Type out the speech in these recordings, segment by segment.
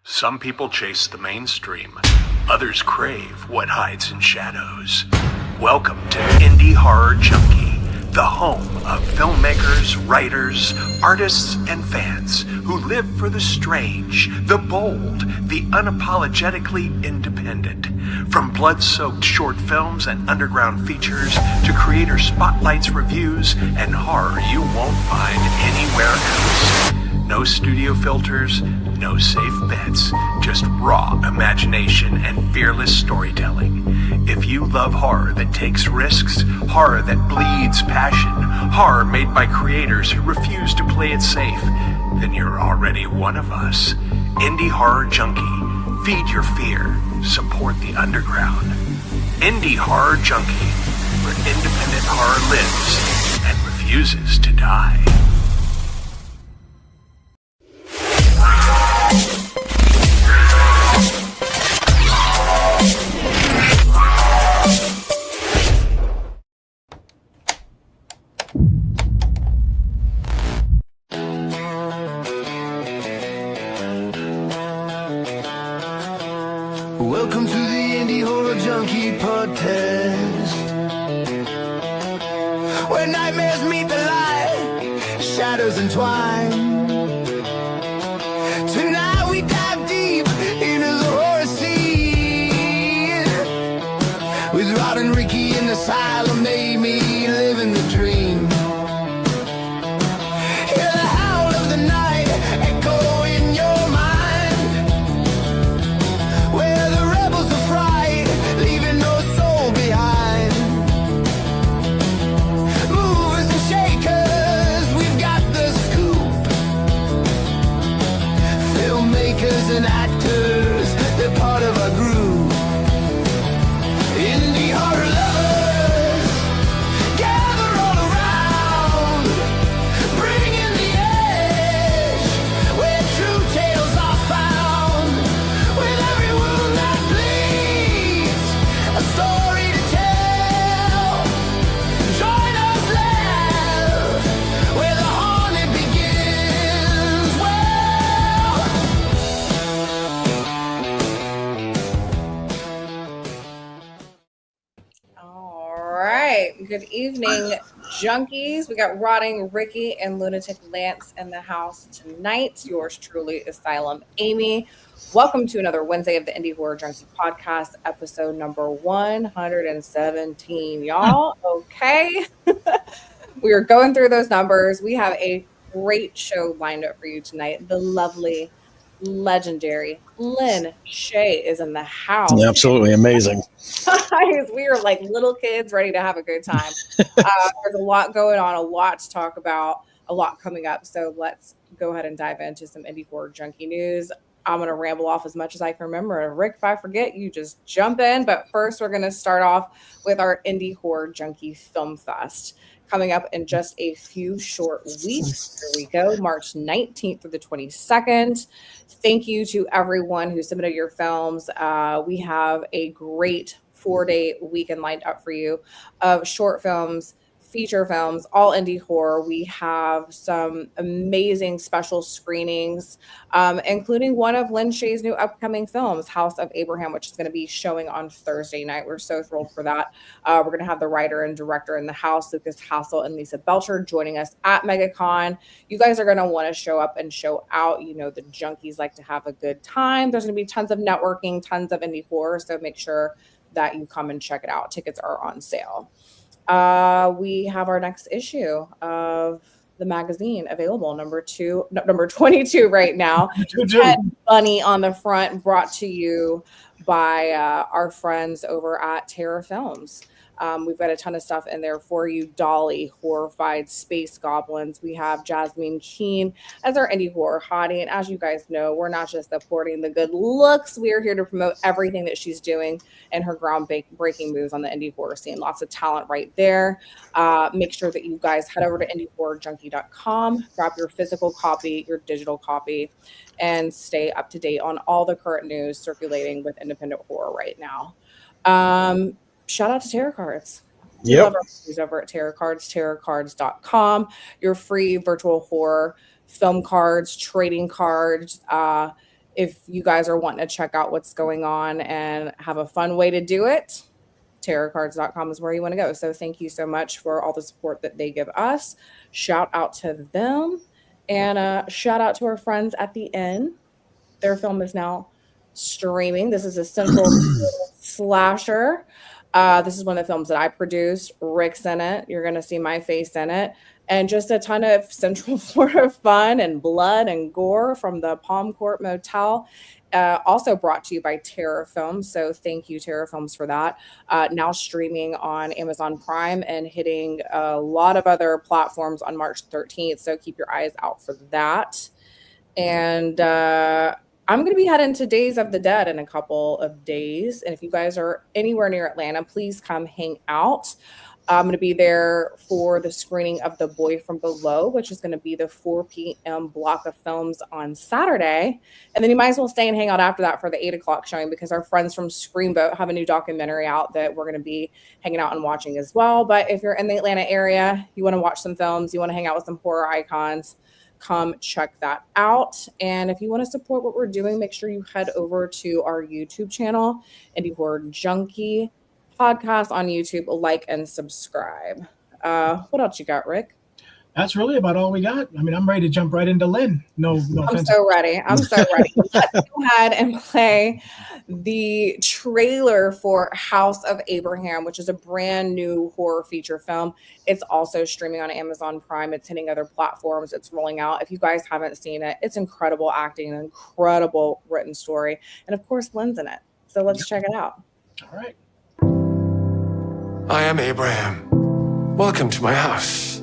Some people chase the mainstream. Others crave what hides in shadows. Welcome to Indie Horror Junkie, the home of filmmakers, writers, artists, and fans who live for the strange, the bold, the unapologetically independent. From blood-soaked short films and underground features to creator spotlights, reviews, and horror you won't find anywhere else. No studio filters, no safe bets, just raw imagination and fearless storytelling. If you love horror that takes risks, horror that bleeds passion, horror made by creators who refuse to play it safe, then you're already one of us. Indie Horror Junkie. Feed your fear. Support the underground. Indie Horror Junkie, where independent horror lives and refuses to die. Welcome to the Indie Horror Junkie Podcast, where nightmares meet the light, shadows entwine. Tonight we dive deep into the horror scene, with Rod and Ricky in the asylum, Aimee living the dream. Hear the howl of the night echo in your mind, where the rebels of fright, leaving no soul behind. Movers and shakers, we've got the scoop. Filmmakers and actors, they're part of our group. Indie horror lovers, gather all around, bringing the edge, where true tales are found. With every wound that bleeds, a story to tell. Join us, laugh, where the haunted begins. All right. Good evening, junkies. We got Rotting Ricky and Lunatic Lance in the house tonight. Yours truly, Asylum Aimee. Welcome to another Wednesday of the Indie Horror Junkie Podcast, episode number 117. Y'all, okay? We are going through those numbers. We have a great show lined up for you tonight. The lovely, legendary Lin Shaye is in the house. Absolutely amazing. Guys, we are like little kids ready to have a good time. There's a lot going on, a lot to talk about, a lot coming up. So let's go ahead and dive into some Indie Horror Junkie news. I'm going to ramble off as much as I can remember. Rick, if I forget, you just jump in. But first, we're going to start off with our Indie Horror Junkie Film Fest, coming up in just a few short weeks. Here we go, March 19th through the 22nd. Thank you to everyone who submitted your films. We have a great 4-day weekend lined up for you of short films, feature films, all indie horror. We have some amazing special screenings, including one of Lin Shaye's new upcoming films, House of Abraham, which is going to be showing on Thursday night. We're so thrilled for that. We're going to have the writer and director in the house, Lucas Hassel and Lisa Belcher, joining us at MegaCon. You guys are going to want to show up and show out. You know, the junkies like to have a good time. There's going to be tons of networking, tons of indie horror, so make sure that you come and check it out. Tickets are on sale. We have our next issue of the magazine available, number 22 right now. Ted Bunny on the front, brought to you by our friends over at Terror Films. We've got a ton of stuff in there for you. Dolly, Horrified, Space Goblins. We have Jasmine Keene as our indie horror hottie. And as you guys know, we're not just supporting the good looks. We are here to promote everything that she's doing and her groundbreaking moves on the indie horror scene. Lots of talent right there. Make sure that you guys head over to indiehorrorjunkie.com, grab your physical copy, your digital copy, and stay up to date on all the current news circulating with independent horror right now. Shout out to Tarot Cards. We love our reviews over at Tarot Cards, tarotcards.com. Your free virtual horror film cards, trading cards. If you guys are wanting to check out what's going on and have a fun way to do it, tarotcards.com is where you want to go. So thank you so much for all the support that they give us. Shout out to them. And shout out to our friends at the Inn. Their film is now streaming. This is a Central slasher. This is one of the films that I produced. Rick's in it. You're going to see my face in it. And just a ton of Central Florida fun and blood and gore from the Palm Court Motel. Also brought to you by Terror Films. So thank you, Terror Films, for that. Now streaming on Amazon Prime and hitting a lot of other platforms on March 13th. So keep your eyes out for that. And I'm going to be heading to Days of the Dead in a couple of days. And if you guys are anywhere near Atlanta, please come hang out. I'm going to be there for the screening of The Boy from Below, which is going to be the 4 p.m. block of films on Saturday. And then you might as well stay and hang out after that for the 8 o'clock showing, because our friends from Screamboat have a new documentary out that we're going to be hanging out and watching as well. But if you're in the Atlanta area, you want to watch some films, you want to hang out with some horror icons, come check that out. And if you want to support what we're doing, make sure you head over to our YouTube channel, Indie Horror Junkie Podcast on YouTube, like and subscribe. What else you got, Rick? That's really about all we got. I mean, I'm ready to jump right into Lin. No I'm offense. so ready. Let's go ahead and play the trailer for House of Abraham, which is a brand new horror feature film. It's also streaming on Amazon Prime. It's hitting other platforms. It's rolling out. If you guys haven't seen it, it's incredible acting, an incredible written story. And of course, Lin's in it. So let's check it out. All right. I am Abraham. Welcome to my house.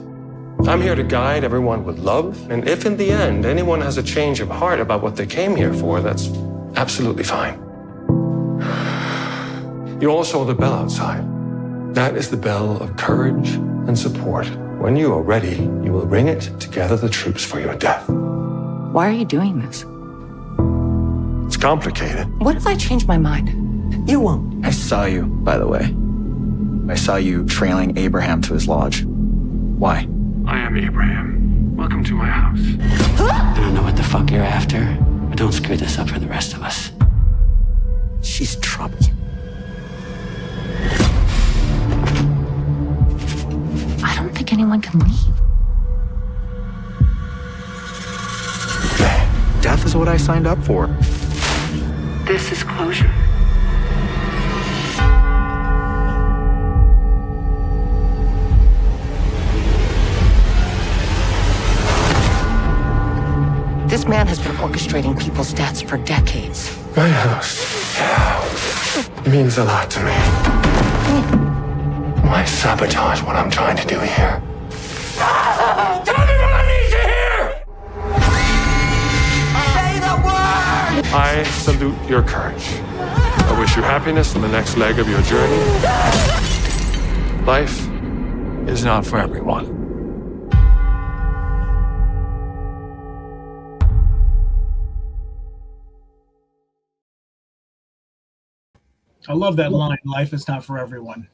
I'm here to guide everyone with love, and if in the end anyone has a change of heart about what they came here for, that's absolutely fine. You all saw the bell outside. That is the bell of courage and support. When you are ready, you will ring it to gather the troops for your death. Why are you doing this? It's complicated. What if I change my mind? You won't. I saw you, by the way. I saw you trailing Abraham to his lodge. Why? I am Abraham. Welcome to my house. I don't know what the fuck you're after, but don't screw this up for the rest of us. She's trouble. I don't think anyone can leave. Death is what I signed up for. This is closure. This man has been orchestrating people's deaths for decades. My house means a lot to me. Why sabotage what I'm trying to do here? Tell me what I need to hear! Say the word! I salute your courage. I wish you happiness in the next leg of your journey. Life is not for everyone. I love that line. Life is not for everyone.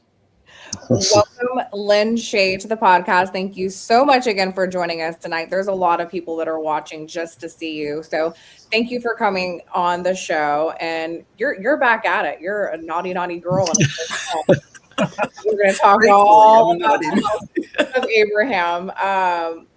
Welcome, Lin Shaye, to the podcast. Thank you so much again for joining us tonight. There's a lot of people that are watching just to see you. So thank you for coming on the show. And you're back at it. You're a naughty girl. We're going to talk all about of Abraham.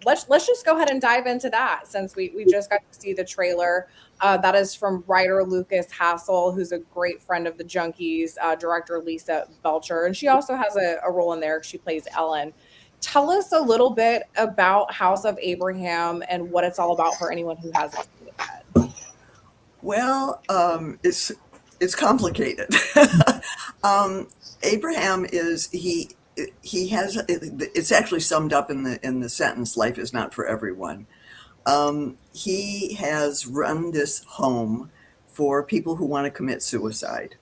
Let's just go ahead and dive into that, since we just got to see the trailer. That is from writer Lucas Hassel, who's a great friend of the Junkies, director Lisa Belcher, and she also has a role in there. She plays Ellen. Tell us a little bit about House of Abraham and what it's all about for anyone who hasn't seen it yet. Well, it's complicated. Abraham is he has, it's actually summed up in the sentence, life is not for everyone. He has run this home for people who want to commit suicide,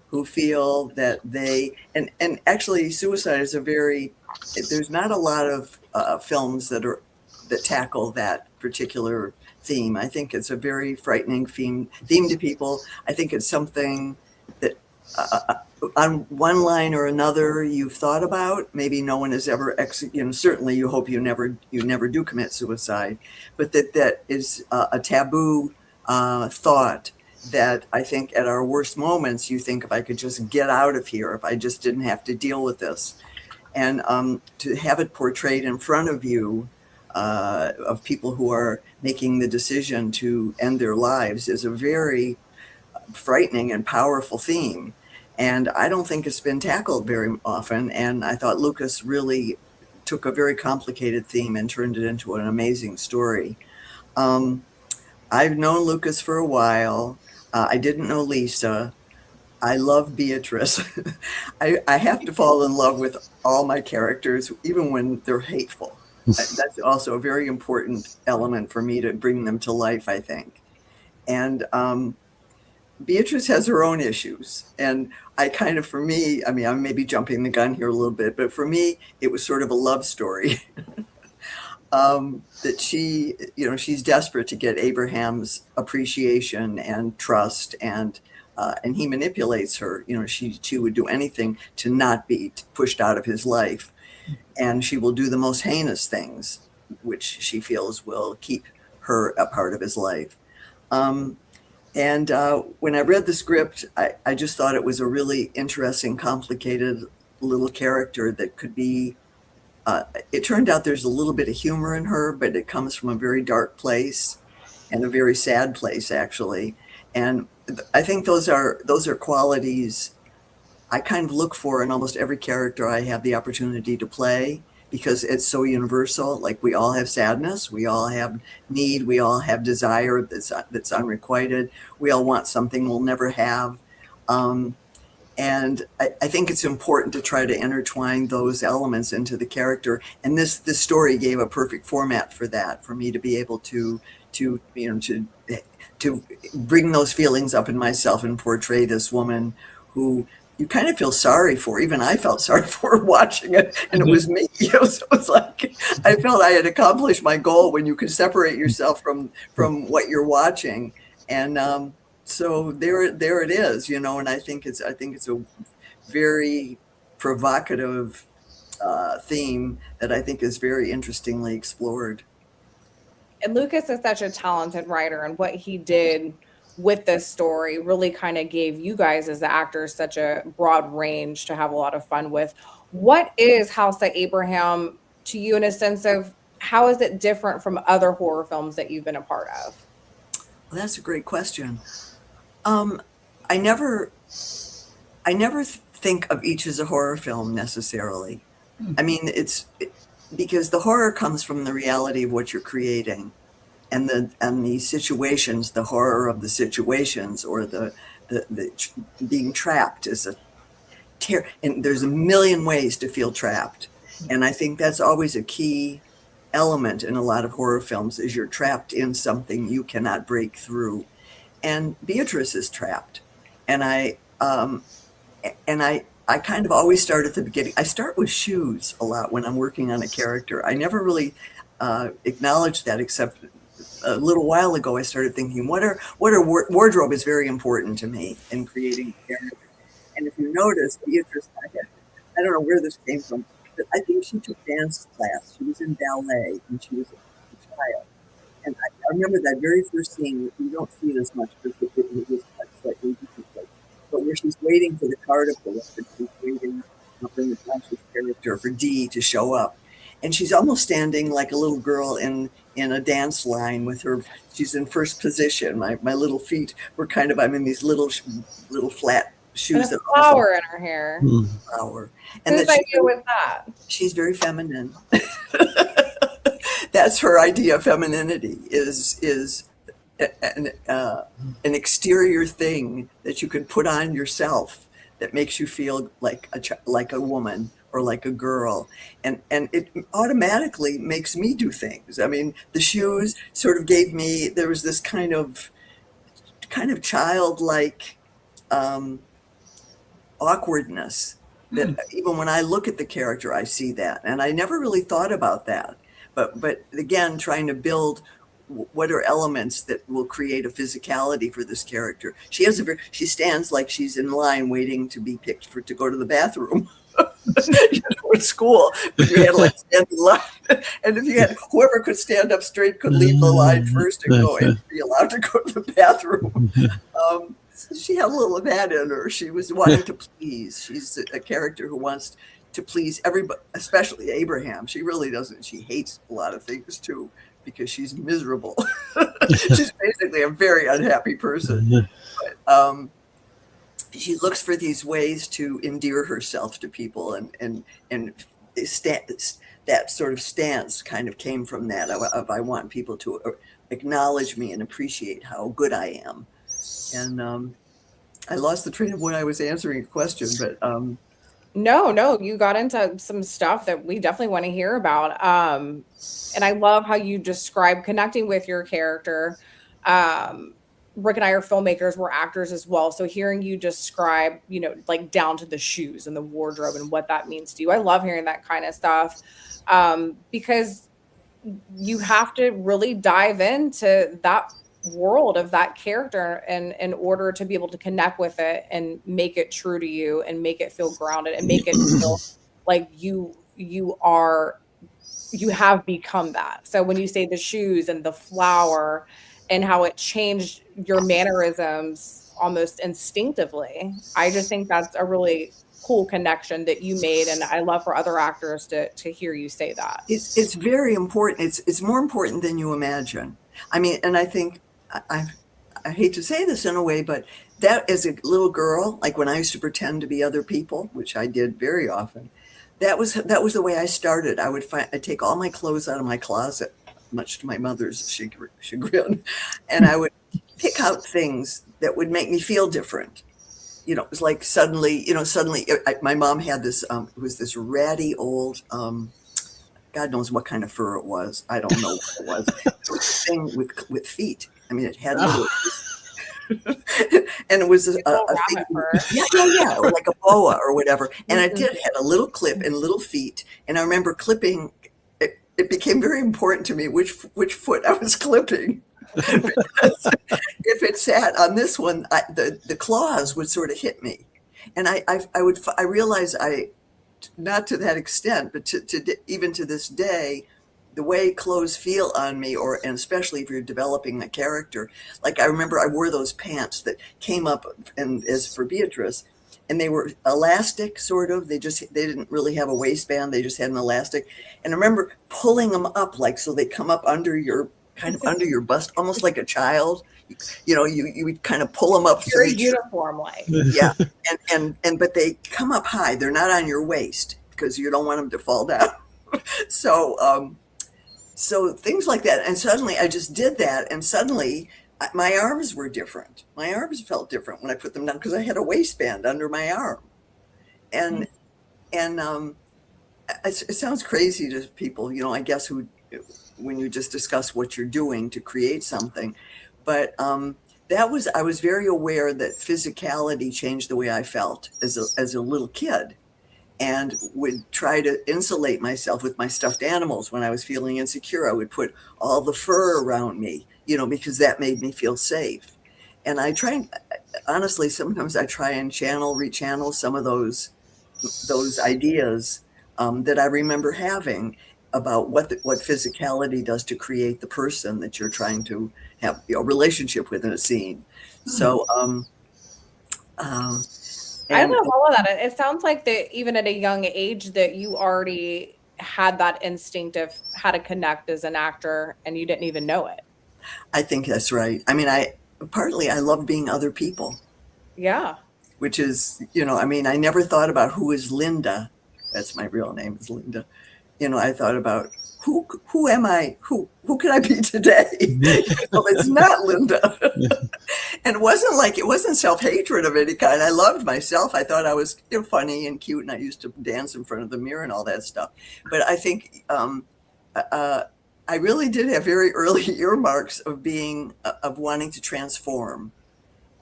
who feel that they, and actually suicide is there's not a lot of films that tackle that particular theme. I think it's a very frightening theme to people. I think it's something that on one line or another you've thought about, maybe no one has ever certainly you hope you never do commit suicide, but that is a taboo thought that I think at our worst moments you think, if I could just get out of here, if I just didn't have to deal with this. And to have it portrayed in front of you of people who are making the decision to end their lives is a very frightening and powerful theme. And I don't think it's been tackled very often. And I thought Lucas really took a very complicated theme and turned it into an amazing story. I've known Lucas for a while. I didn't know Lisa. I love Beatrice. I have to fall in love with all my characters, even when they're hateful. That's also a very important element for me to bring them to life, I think. And Beatrice has her own issues. And I kind of, for me, I mean, I may be jumping the gun here a little bit, but for me, it was sort of a love story. That she, she's desperate to get Abraham's appreciation and trust, and he manipulates her. She would do anything to not be pushed out of his life, and she will do the most heinous things, which she feels will keep her a part of his life. And when I read the script, I just thought it was a really interesting, complicated little character that could be. It turned out there's a little bit of humor in her, but it comes from a very dark place and a very sad place, actually. And I think those are qualities I kind of look for in almost every character I have the opportunity to play, because it's so universal. Like, we all have sadness, we all have need, we all have desire that's unrequited. We all want something we'll never have. And I think it's important to try to intertwine those elements into the character. And this story gave a perfect format for that, for me to be able to bring those feelings up in myself and portray this woman who you kind of feel sorry for. Even I felt sorry for watching it, and it was me. So it's like I felt I had accomplished my goal when you can separate yourself from what you're watching. And so there it is, and I think it's a very provocative theme that I think is very interestingly explored. And Lucas is such a talented writer, and what he did with this story really kind of gave you guys as the actors such a broad range to have a lot of fun with. What is House of Abraham to you, in a sense of how is it different from other horror films that you've been a part of? Well, that's a great question. I never think of each as a horror film necessarily. I mean, because the horror comes from the reality of what you're creating, and the situations, the horror of the situations, or the being trapped is and there's a million ways to feel trapped. And I think that's always a key element in a lot of horror films, is you're trapped in something you cannot break through. And Beatrice is trapped. And I kind of always start at the beginning. I start with shoes a lot when I'm working on a character. I never really acknowledged that, except a little while ago I started thinking, wardrobe is very important to me in creating a character. And if you notice, Beatrice, I don't know where this came from, but I think she took dance class. She was in ballet when she was a child. And I remember that very first scene. You don't see this much because it was slightly different, but where she's waiting for the car to pull up, and she's waiting for Natasha's character, for Dee to show up, and she's almost standing like a little girl in a dance line with her. She's in first position. My little feet were kind of. I'm in these little flat shoes. And a flower in her hair. Flower. And whose idea was that? She's very feminine. That's her idea of femininity, is an exterior thing that you can put on yourself that makes you feel like a woman or like a girl, and it automatically makes me do things. I mean, the shoes sort of gave me, there was this kind of childlike awkwardness that even when I look at the character, I see that, and I never really thought about that. But again, trying to build what are elements that will create a physicality for this character. She stands like she's in line waiting to be picked to go to the bathroom. At school, you had to like stand in line, and if you had whoever could stand up straight could leave the line first and go and be allowed to go to the bathroom. She had a little of that in her. She was wanting to please. She's a character who wants to please everybody, especially Abraham. She really doesn't. She hates a lot of things too because she's miserable. She's basically a very unhappy person. But, she looks for these ways to endear herself to people, and that sort of stance kind of came from that. I want people to acknowledge me and appreciate how good I am. And I lost the train of what I was answering a question, but no, you got into some stuff that we definitely want to hear about. And I love how you describe connecting with your character. Rick and I are filmmakers, we're actors as well. So hearing you describe, like down to the shoes and the wardrobe and what that means to you. I love hearing that kind of stuff because you have to really dive into that world of that character and in order to be able to connect with it and make it true to you and make it feel grounded and make it feel like you have become that. So when you say the shoes and the flower and how it changed your mannerisms almost instinctively, I just think that's a really cool connection that you made. And I love for other actors to hear you say that. It's very important. It's more important than you imagine. I mean, and I think I hate to say this in a way, but that as a little girl, like when I used to pretend to be other people, which I did very often, that was the way I started. I'd take all my clothes out of my closet, much to my mother's chagrin, and I would pick out things that would make me feel different. It was like suddenly, my mom had this, it was this ratty old, God knows what kind of fur it was. I don't know what it was. It was a thing with feet. I mean, it had little, and it was a thing, yeah, or like a boa or whatever. And it had a little clip and little feet. And I remember clipping. It became very important to me which foot I was clipping. Because if it sat on this one, the claws would sort of hit me, and I realized not to that extent, but to even to this day, the way clothes feel on me, and especially if you're developing a character. Like I remember I wore those pants that came up, and as for Beatrice, and they were elastic, sort of. They didn't really have a waistband. They just had an elastic. And I remember pulling them up, like, so they come up under your bust, almost like a child. You would kind of pull them up. Very uniform like. Yeah. But they come up high. They're not on your waist because you don't want them to fall down. So things like that. And suddenly I just did that. And suddenly my arms were different. My arms felt different when I put them down because I had a waistband under my arm. And it sounds crazy to people, I guess, when you just discuss what you're doing to create something. But I was very aware that physicality changed the way I felt as a little kid, and would try to insulate myself with my stuffed animals. When I was feeling insecure, I would put all the fur around me, because that made me feel safe. And honestly, sometimes I try and rechannel some of those ideas that I remember having about what physicality does to create the person that you're trying to have a relationship with in a scene. So, I love all of that. It sounds like that even at a young age that you already had that instinct of how to connect as an actor and you didn't even know it. I think that's right. I mean, I love being other people. Yeah. Which is, I never thought about who is Linda. That's my real name, is Linda. I thought about who am I? Who can I be today? It's not Linda. And it wasn't self-hatred of any kind. I loved myself. I thought I was funny and cute, and I used to dance in front of the mirror and all that stuff. But I think I really did have very early earmarks of wanting to transform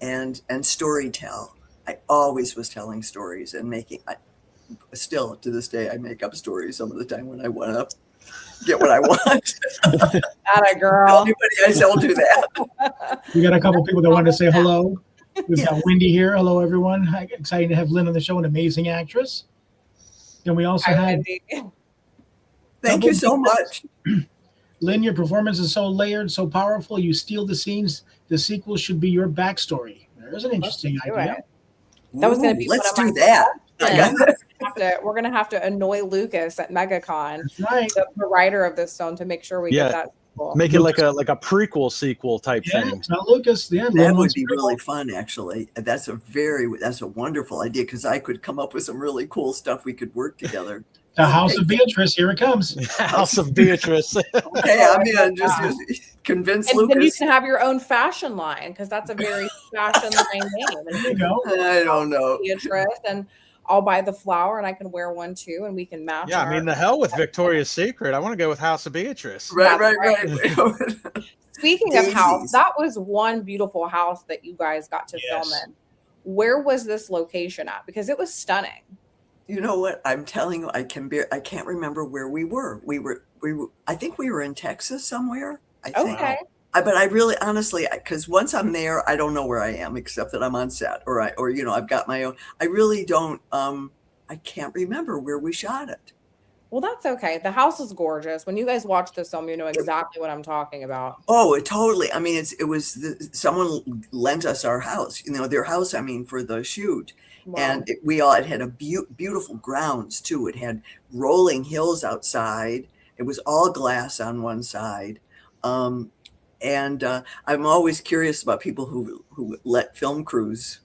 and storytell. I always was telling stories and still to this day, I make up stories some of the time when I want to get what I want. Not a girl. Tell anybody else I'll do that. We got a couple people that wanted to say hello. We've got Wendy here. Hello, everyone. Exciting to have Lin on the show, an amazing actress. And we also have Thank you so much. Lin, your performance is so layered, so powerful. You steal the scenes. The sequel should be your backstory. There's an interesting idea. That was going to be let's do that. We're going to have to annoy Lucas at MegaCon, That's right. the writer of this film, to make sure we get that sequel. Make it like a prequel sequel type thing. It's not Lucas. Yeah, that would be really fun, actually. That's a wonderful idea, because I could come up with some really cool stuff we could work together. The House of Beatrice, here it comes. House of Beatrice. Okay, I'm gonna just convince Lucas. Then you can have your own fashion line, because that's a very fashion line name. And There you go. I don't know. Beatrice, and I'll buy the flower, and I can wear one too, and we can match. Yeah, I mean, the hell with Victoria's Secret. I want to go with House of Beatrice. Right. Speaking of house, that was one beautiful house that you guys got to film in. Where was this location at? Because it was stunning. You know what? I'm telling you, I can't remember where we were. We were. I think we were in Texas somewhere. I think. Okay. But I really, honestly, because once I'm there, I don't know where I am, except that I'm on set, or I've got my own. I really don't. I can't remember where we shot it. Well, that's okay. The house is gorgeous. When you guys watch this film, you know exactly what I'm talking about. Oh, it totally. I mean, someone lent us our house. Their house. I mean, for the shoot. Wow. And it had a beautiful grounds too. It had rolling hills outside. It was all glass on one side. And I'm always curious about people who let film crews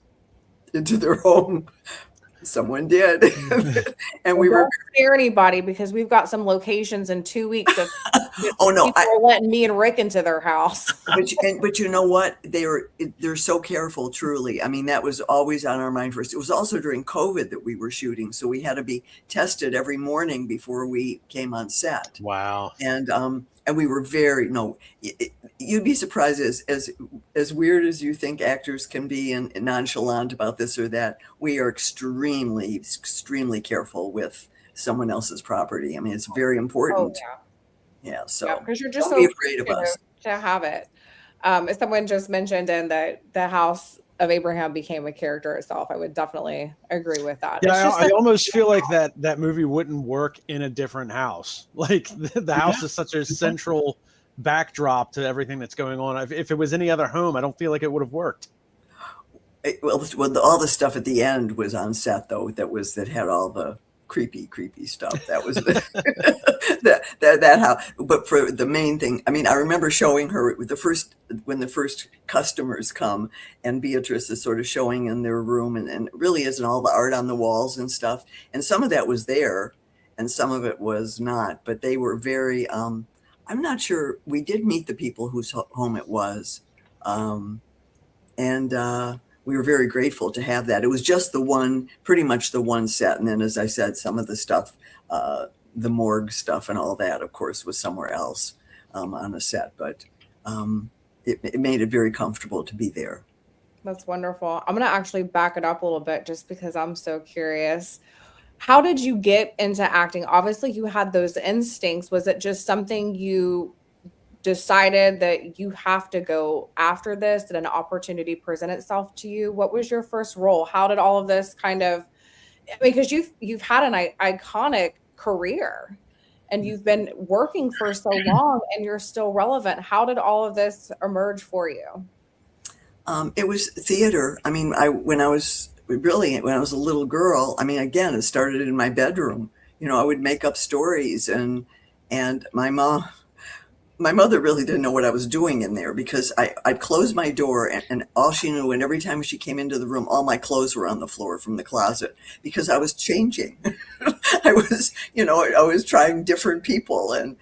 into their home. Someone did. And we don't scare anybody, because we've got some locations in 2 weeks of people are letting me and Rick into their house. but you know what? They're so careful, truly. I mean, that was always on our mind first. It was also during COVID that we were shooting, so we had to be tested every morning before we came on set. Wow. And we were you'd be surprised as weird as you think actors can be and nonchalant about this or that. We are extremely, extremely careful with someone else's property. I mean, it's very important. Oh, yeah. So because you're just don't be afraid of us to have it. As someone just mentioned, and that the House of Abraham became a character itself. I would definitely agree with that. Yeah, I almost feel like that movie wouldn't work in a different house. Like the house is such a central backdrop to everything that's going on. If it was any other home, I don't feel like it would have worked. Well, all the stuff at the end was on set, though. That had all the creepy stuff. That was that how. But for the main thing, I mean, I remember showing her when the first customers come, and Beatrice is sort of showing in their room, and really isn't all the art on the walls and stuff. And some of that was there, and some of it was not. But they were very. I'm not sure. We did meet the people whose home it was, and we were very grateful to have that. It was just pretty much the one set. And then, as I said, some of the stuff, the morgue stuff and all that, of course, was somewhere else on a set. But it made it very comfortable to be there. That's wonderful. I'm going to actually back it up a little bit, just because I'm so curious. How did you get into acting? Obviously, you had those instincts. Was it just something you decided that you have to go after this? Did an opportunity present itself to you? What was your first role? How did all of this because you've had an iconic career, and you've been working for so long, and you're still relevant. How did all of this emerge for you? It was theater. I mean, when I was a little girl, I mean, again, it started in my bedroom. I would make up stories, and my mother really didn't know what I was doing in there, because I'd close my door, and all she knew, and every time she came into the room, all my clothes were on the floor from the closet, because I was changing. I was trying different people, and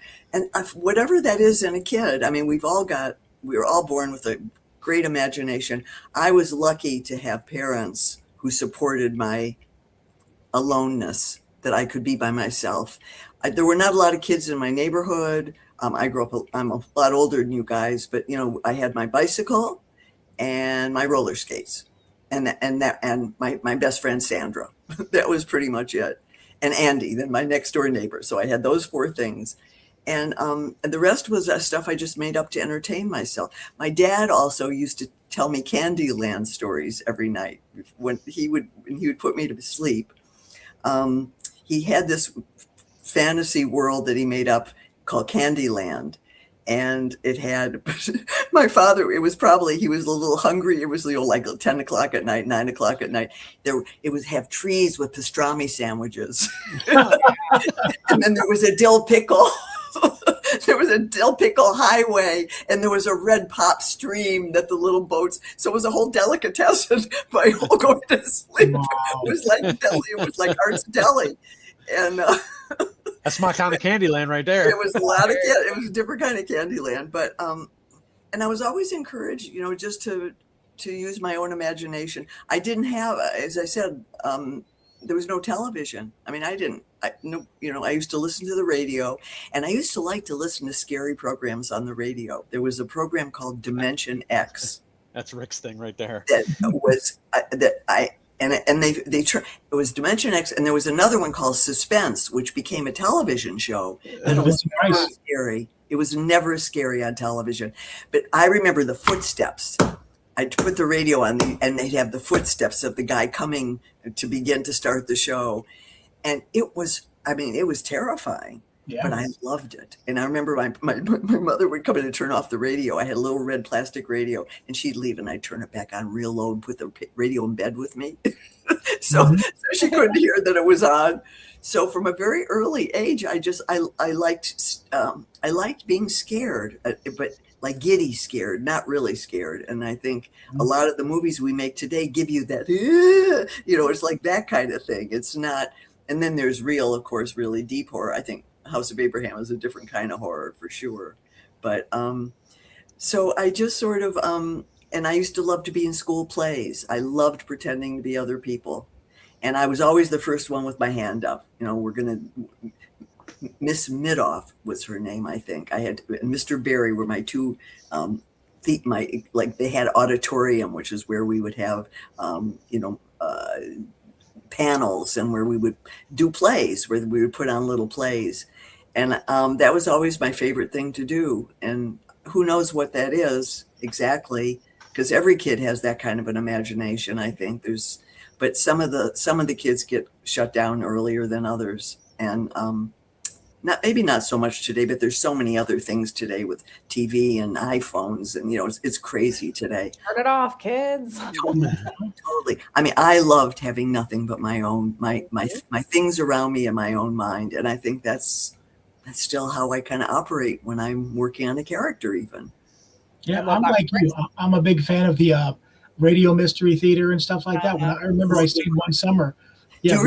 whatever that is in a kid. I mean, we were all born with a great imagination. I was lucky to have parents who supported my aloneness, that I could be by myself. There were not a lot of kids in my neighborhood. I grew up, I'm a lot older than you guys, but I had my bicycle and my roller skates, and my best friend Sandra. That was pretty much it. And Andy, then my next door neighbor. So I had those four things. And the rest was stuff I just made up to entertain myself. My dad also used to tell me Candyland stories every night when he would put me to sleep. He had this fantasy world that he made up called Candyland. And it had my father, he was a little hungry. It was like 10 o'clock at night, 9 o'clock at night. It would have trees with pastrami sandwiches. And then there was a dill pickle. There was a dill pickle highway, and there was a red pop stream that the little boats. So it was a whole delicatessen by all going to sleep. Wow. It was like deli. It was like Art's Deli, and That's my kind of Candyland right there. it was it was a different kind of Candyland. But and I was always encouraged, just to use my own imagination. I didn't have, as I said, there was no television. I mean, I used to listen to the radio, and I used to like to listen to scary programs on the radio. There was a program called Dimension X. That's Rick's thing right there. That was it was Dimension X, and there was another one called Suspense, which became a television show. And it was never scary. It was never scary on television. But I remember the footsteps. I'd put the radio on, and they'd have the footsteps of the guy coming to begin to start the show. And it was terrifying, but I loved it. And I remember my mother would come in and turn off the radio. I had a little red plastic radio, and she'd leave, and I'd turn it back on real low and put the radio in bed with me. so she couldn't hear that it was on. So from a very early age, I liked being scared, but like giddy scared, not really scared. And I think a lot of the movies we make today give you that, it's like that kind of thing. It's not. And then there's of course, really deep horror. I think House of Abraham is a different kind of horror for sure. But so I just sort of, and I used to love to be in school plays. I loved pretending to be other people. And I was always the first one with my hand up. Miss Midoff was her name, I think. I had Mr. Barry were my two they had auditorium, which is where we would have panels and where we would do plays, where we would put on little plays. And that was always my favorite thing to do. And who knows what that is exactly, because every kid has that kind of an imagination, I think. But some of the kids get shut down earlier than others. And maybe not so much today, but there's so many other things today with TV and iPhones, and it's crazy today. Turn it off, kids. Totally. I mean, I loved having nothing but my own my things around me and my own mind, and I think that's still how I kind of operate when I'm working on a character, even. Yeah, I'm like you. I'm a big fan of the radio mystery theater and stuff like that. I remember I stayed one summer. Yeah.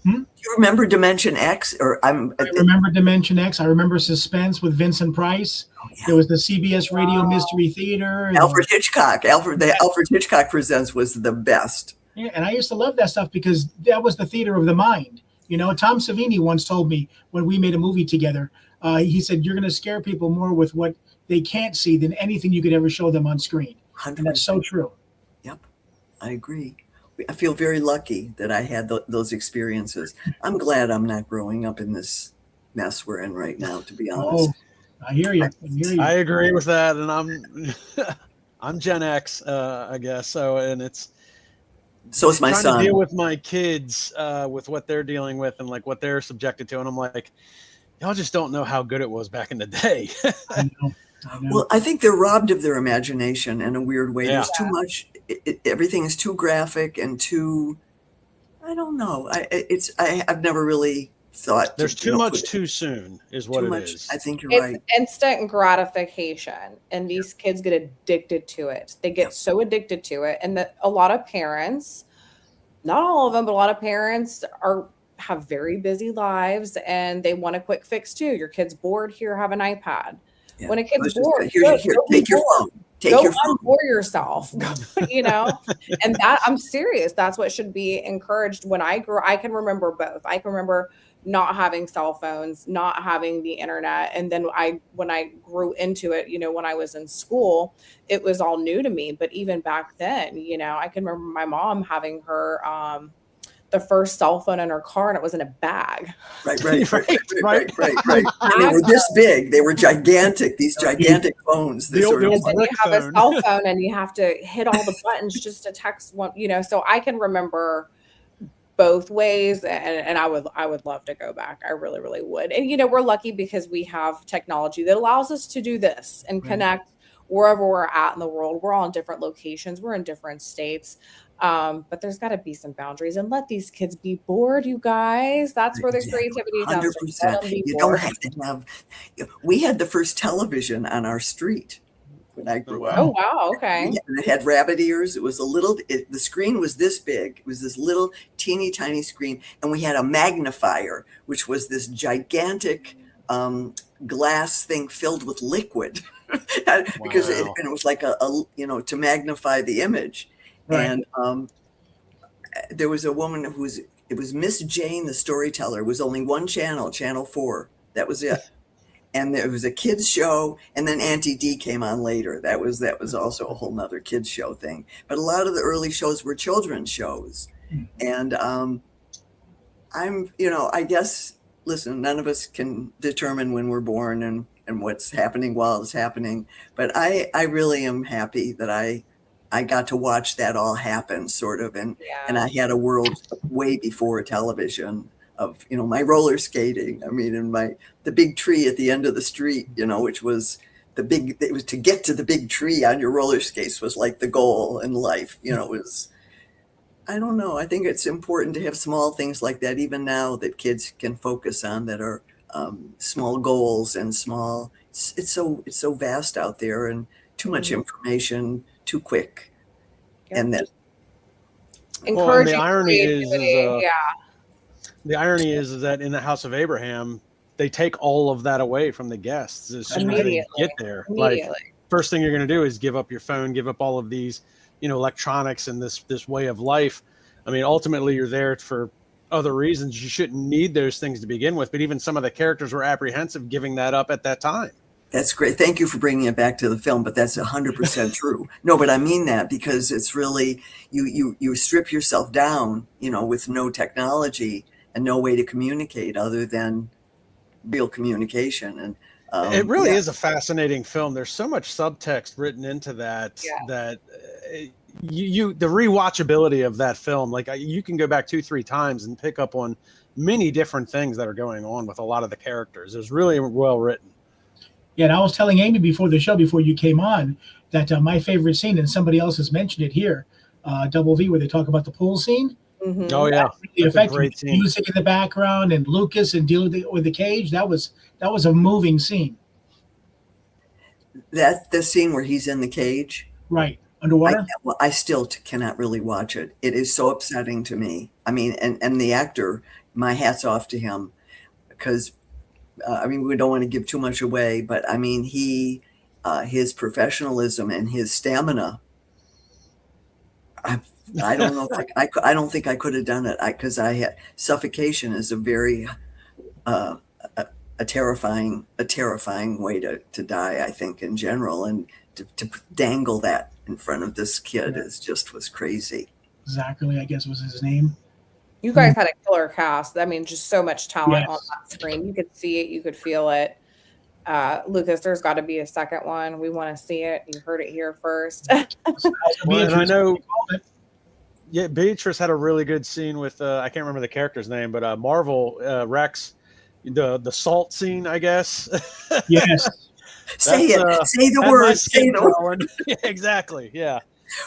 Do you remember Dimension X? I remember Dimension X. I remember Suspense with Vincent Price. Oh, yeah. There was the CBS Radio Mystery Theater. Alfred Hitchcock. Alfred Hitchcock Presents was the best. Yeah, and I used to love that stuff because that was the theater of the mind. Tom Savini once told me when we made a movie together, he said, you're going to scare people more with what they can't see than anything you could ever show them on screen. 100%. And that's so true. Yep, I agree. I feel very lucky that I had those experiences. I'm glad I'm not growing up in this mess we're in right now, to be honest. Oh, I hear you. I agree with that. And I'm Gen X, I guess. So it's my son. To deal with my kids, with what they're dealing with and like what they're subjected to. And I'm like, y'all just don't know how good it was back in the day. I know. Well, I think they're robbed of their imagination in a weird way. Yeah. There's too much. Everything is too graphic and too. I don't know. I've never really thought. There's too much too soon, is what it is. I think you're it's right. Instant gratification, and these kids get addicted to it. They get so addicted to it, and that a lot of parents, not all of them, but a lot of parents have very busy lives, and they want a quick fix too. Your kid's bored, here, have an iPad. Yeah. When a kid's bored, take your phone. Go unbore yourself, and I'm serious. That's what should be encouraged. When I grew, I can remember both. I can remember not having cell phones, not having the internet. And then when I grew into it, when I was in school, it was all new to me. But even back then, I can remember my mom having her, the first cell phone in her car, and it was in a bag. Right. They were this big. They were gigantic. These gigantic phones. And you have a cell phone, and you have to hit all the buttons just to text one. So I can remember both ways, and I would love to go back. I really, really would. And we're lucky because we have technology that allows us to do this and connect wherever we're at in the world. We're all in different locations. We're in different states. But there's got to be some boundaries, and let these kids be bored, you guys. That's where the creativity is. 100%. You don't have to have. We had the first television on our street when I grew up. Oh wow! Okay. It had rabbit ears. It was the screen was this big. It was this little teeny tiny screen, and we had a magnifier, which was this gigantic glass thing filled with liquid, because it was like a to magnify the image. Right. And there was a woman it was Miss Jane, the storyteller. It was only one channel, Channel 4. That was it. And there was a kids show, and then Auntie D came on later. That was also a whole nother kids show thing. But a lot of the early shows were children's shows. And I guess, listen, none of us can determine when we're born and what's happening while it's happening. But I really am happy that I got to watch that all happen, sort of, and I had a world way before television of my roller skating. I mean, and the big tree at the end of the street, which was it was to get to the big tree on your roller skates was like the goal in life. It was, I don't know. I think it's important to have small things like that, even now, that kids can focus on, that are small goals and small. It's so vast out there, and too much information too quick. And then encouraging the irony creativity. The irony is that in the House of Abraham, they take all of that away from the guests as soon as they get there. Like, first thing you're going to do is give up your phone, give up all of these, electronics and this way of life. I mean, ultimately you're there for other reasons. You shouldn't need those things to begin with, but even some of the characters were apprehensive giving that up at that time. That's great. Thank you for bringing it back to the film, but that's 100% true. No, but I mean that because it's really, you strip yourself down, with no technology and no way to communicate other than real communication. And it really is a fascinating film. There's so much subtext written into that, that the rewatchability of that film, like you can go back 2-3 times and pick up on many different things that are going on with a lot of the characters. It was really well written. Yeah, and I was telling Amy before the show, before you came on, that my favorite scene, and somebody else has mentioned it here, Double V, where they talk about the pool scene. Mm-hmm. Oh yeah, the effect, music in the background, and Lucas and dealing with the cage. That was a moving scene. That's the scene where he's in the cage, right, underwater. I still cannot really watch it. It is so upsetting to me. I mean, and the actor, my hat's off to him, because. We don't want to give too much away, but I mean, his professionalism and his stamina. I don't know. I don't think I could have done it because suffocation is a very a terrifying way to die. I think in general, and to dangle that in front of this kid was crazy. Zachary, I guess, was his name. You guys had a killer cast. I mean, just so much talent on that screen. You could see it. You could feel it. Lucas, there's got to be a second one. We want to see it. You heard it here first. Well, I know. Yeah, Beatrice had a really good scene with I can't remember the character's name, but Marvel Rex, the salt scene, I guess. Yes. Say it. Say the word. Say the word. Yeah, exactly. Yeah.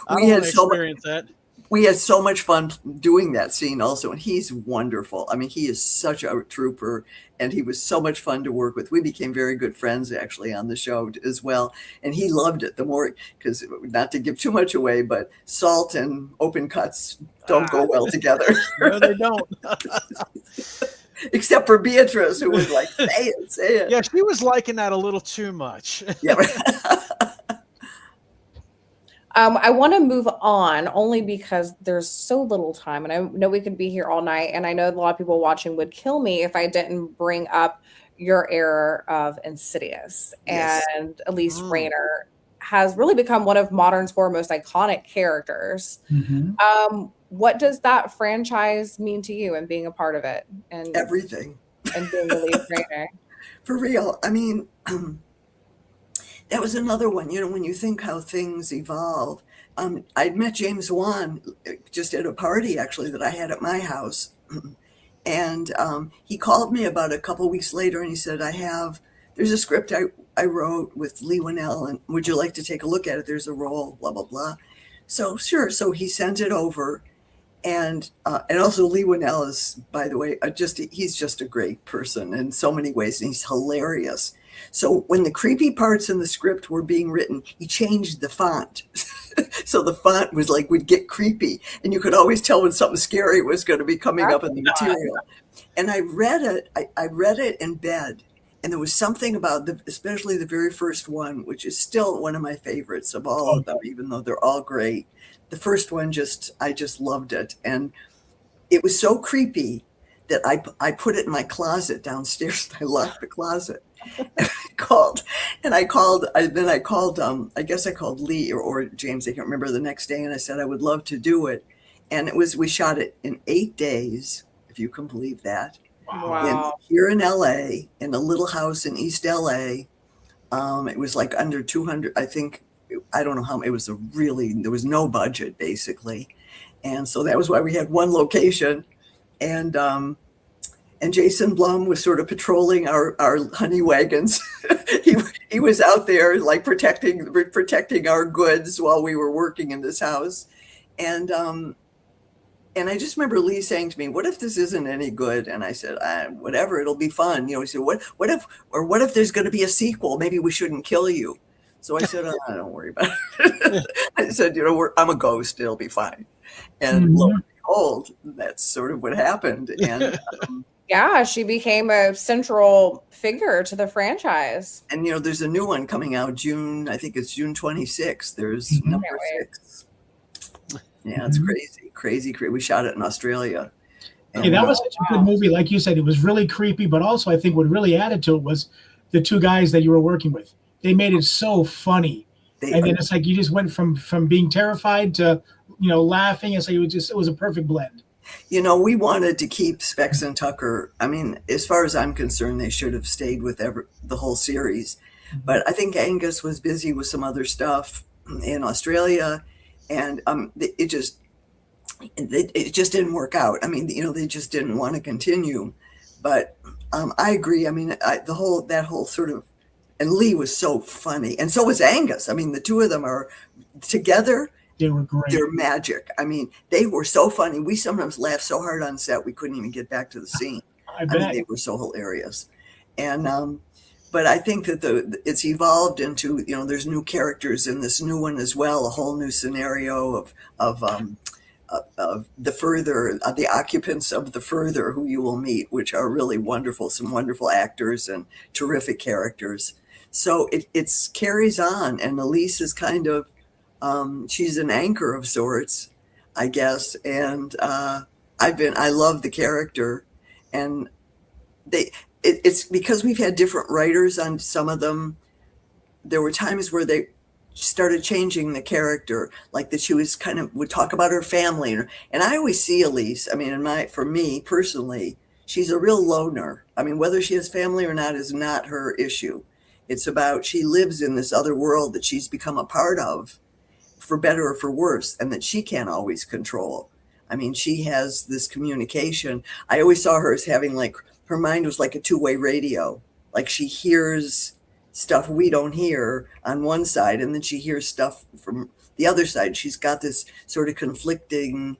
We had so much fun doing that scene also, and he's wonderful. I mean, he is such a trooper, and he was so much fun to work with. We became very good friends actually on the show as well, and he loved it the more, because not to give too much away, but salt and open cuts don't go well together. No, they don't. Except for Beatrice, who was like, say it. Yeah, she was liking that a little too much. Yeah. I want to move on only because there's so little time, and I know we could be here all night, and I know a lot of people watching would kill me if I didn't bring up your era of Insidious and Elise Rainier. has really become one of modern horror most iconic characters. What does that franchise mean to you and being a part of it? And everything. And being Elise Rainier. For real. I mean, that was another one, you know, when you think how things evolve. I'd met James Wan just at a party, actually, that I had at my house. And he called me about a couple weeks later and he said, there's a script I wrote with Leigh Whannell, and would you like to take a look at it? There's a role, blah, blah, blah. So sure. So he sent it over. And also Leigh Whannell is, by the way, he's just a great person in so many ways, and he's hilarious. So when the creepy parts in the script were being written, he changed the font. So the font was like, would get creepy, and you could always tell when something scary was going to be coming up in the material. And I read it in bed, and there was something about especially the very first one, which is still one of my favorites of all of them, even though they're all great. The first one, I just loved it. And it was so creepy that I put it in my closet downstairs. I locked the closet. And I called Lee or James, I can't remember, the next day. And I said, I would love to do it. And we shot it in 8 days, if you can believe that. Wow. And here in LA, in a little house in East LA. It was like under 200, I think. I don't know how it was there was no budget basically. And so that was why we had one location. And Jason Blum was sort of patrolling our honey wagons. he was out there like protecting our goods while we were working in this house. And I just remember Lee saying to me, what if this isn't any good? And I said, whatever, it'll be fun. You know, he said, what if there's going to be a sequel? Maybe we shouldn't kill you. So I said, don't worry about it. I said, I'm a ghost. It'll be fine. And lo and behold, that's sort of what happened. And yeah, she became a central figure to the franchise. And, there's a new one coming out I think it's June 26th. There's number 6. Yeah, it's crazy. We shot it in Australia. And that was such a good movie. Like you said, it was really creepy, but also I think what really added to it was the 2 guys that you were working with. They made it so funny, and then it's like you just went from being terrified to laughing. It's like it was a perfect blend. We wanted to keep Specs and Tucker. I mean, as far as I'm concerned, they should have stayed with the whole series. But I think Angus was busy with some other stuff in Australia, and it just didn't work out. I mean, they just didn't want to continue. But I agree. I mean, that whole sort of. And Lee was so funny, and so was Angus. I mean, the 2 of them are together. They were great. They're magic. I mean, they were so funny. We sometimes laughed so hard on set we couldn't even get back to the scene. I mean, they were so hilarious. And but I think that it's evolved into there's new characters in this new one as well. A whole new scenario of the Further, the occupants of the Further, who you will meet, which are really wonderful. Some wonderful actors and terrific characters. So it carries on, and Elise is kind of, she's an anchor of sorts, I guess. And I love the character, and it's because we've had different writers on some of them. There were times where they started changing the character, like that she was would talk about her family. And I always see Elise, I mean, for me personally, she's a real loner. I mean, whether she has family or not is not her issue. It's about she lives in this other world that she's become a part of, for better or for worse, and that she can't always control. I mean, she has this communication. I always saw her as having her mind was like a 2-way radio. Like she hears stuff we don't hear on one side, and then she hears stuff from the other side. She's got this sort of conflicting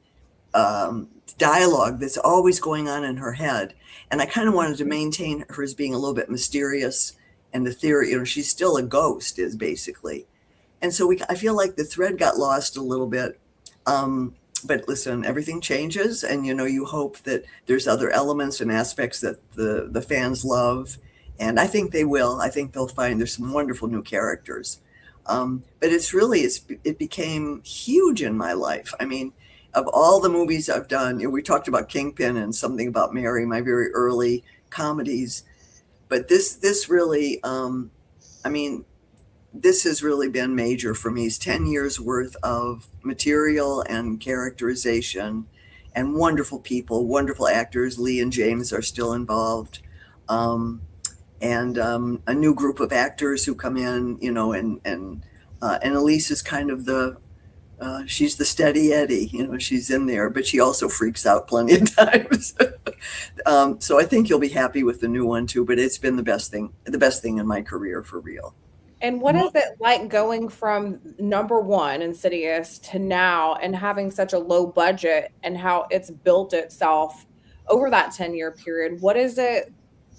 dialogue that's always going on in her head. And I kind of wanted to maintain her as being a little bit mysterious, and the theory, she's still a ghost, is basically. And so I feel like the thread got lost a little bit. But listen, everything changes, and you hope that there's other elements and aspects that the fans love. And I think they will. I think they'll find there's some wonderful new characters. But it became huge in my life. I mean, of all the movies I've done, we talked about Kingpin and Something About Mary, my very early comedies. But this really, this has really been major for me. It's 10 years worth of material and characterization, and wonderful people, wonderful actors. Lee and James are still involved. And a new group of actors who come in, you know, and Elise is kind of she's the steady Eddie, you know, she's in there, but she also freaks out plenty of times. So I think you'll be happy with the new one too, but it's been the best thing in my career, for real. And what is it like going from number one, Insidious, to now, and having such a low budget, and how it's built itself over that 10-year period? What is it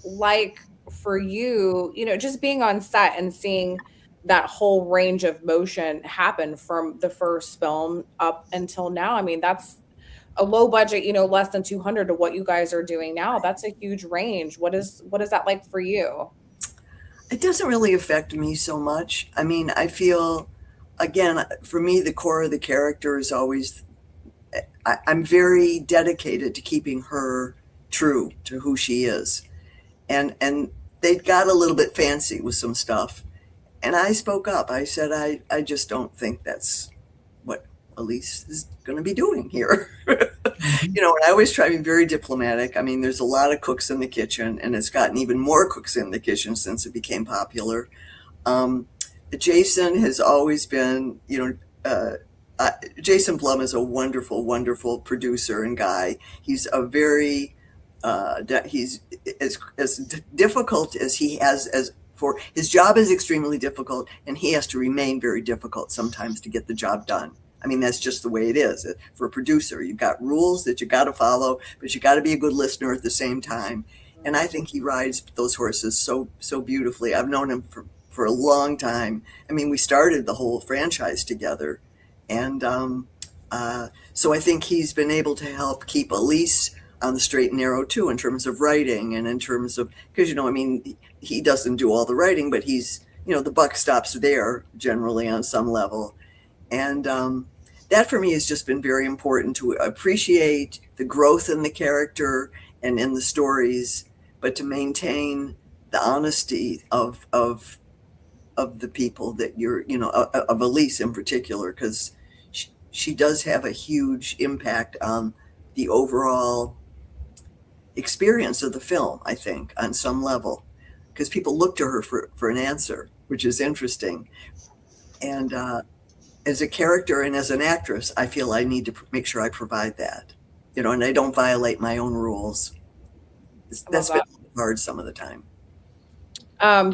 like for you, you know, just being on set and seeing that whole range of motion happen from the first film up until now? I mean, that's a low budget, you know, less than 200 to what you guys are doing now. That's a huge range. What is that like for you? It doesn't really affect me so much. I mean, I feel, again, for me, the core of the character is always, I'm very dedicated to keeping her true to who she is. And they got a little bit fancy with some stuff. And I spoke up. I said, I just don't think that's what Elise is going to be doing here. You know, and I always try to be very diplomatic. I mean, there's a lot of cooks in the kitchen, and it's gotten even more cooks in the kitchen since it became popular. Jason has always been, you know, Jason Blum is a wonderful, wonderful producer and guy. He's a very, he's as difficult as he has for his job is extremely difficult, and he has to remain very difficult sometimes to get the job done. I mean, that's just the way it is. For a producer, you've got rules that you got to follow, but you got to be a good listener at the same time. And I think he rides those horses so beautifully. I've known him for a long time. I mean, we started the whole franchise together. And so I think he's been able to help keep Elise on the straight and narrow too, in terms of writing and in terms of, because, you know, I mean, he doesn't do all the writing, but he's, you know, the buck stops there generally on some level. And that for me has just been very important, to appreciate the growth in the character and in the stories, but to maintain the honesty of the people that you're, you know, of Elise in particular, because she does have a huge impact on the overall experience of the film, I think, on some level, because people look to her for an answer, which is interesting. And as a character and as an actress, I feel I need to make sure I provide that, you know, and I don't violate my own rules. That's been hard some of the time.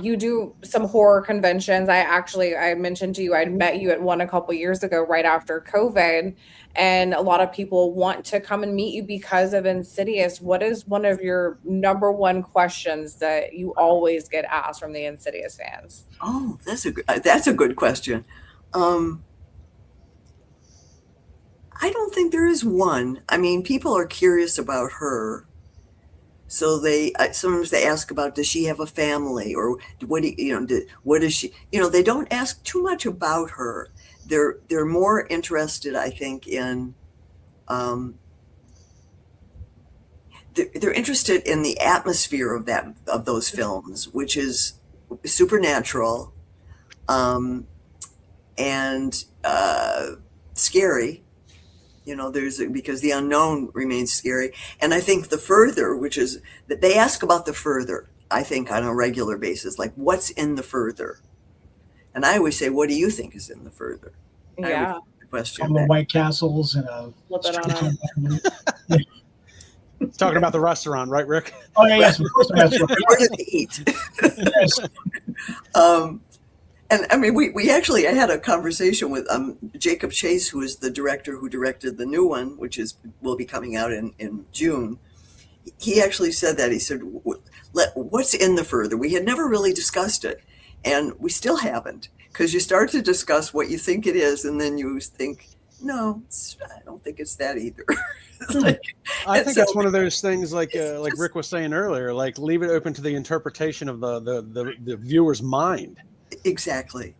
You do some horror conventions. I mentioned to you, I'd met you at one a couple years ago, right after COVID, and a lot of people want to come and meet you because of Insidious. What is one of your number one questions that you always get asked from the Insidious fans? Oh, that's a good question. I don't think there is one. I mean, people are curious about her. So sometimes they ask about, does she have a family, or what is she? You know, they don't ask too much about her. They're more interested, I think, in they're interested in the atmosphere of those films, which is supernatural, and scary. You know, because the unknown remains scary. And I think the further, which is that they ask about the further, I think, on a regular basis, like, what's in the further? And I always say, what do you think is in the further? Yeah. Question. The White Castles and talking about the restaurant, right, Rick? Oh, yeah, yes, of course. Where did they eat? Yes. And I mean, I had a conversation with Jacob Chase, who is the director who directed the new one, which will be coming out in June. He actually said that. He said, what's in the further? We had never really discussed it, and we still haven't, because you start to discuss what you think it is, and then you think, no, I don't think it's that either. I think it's one of those things, like Rick was saying earlier, like, leave it open to the interpretation of the viewer's mind. Exactly.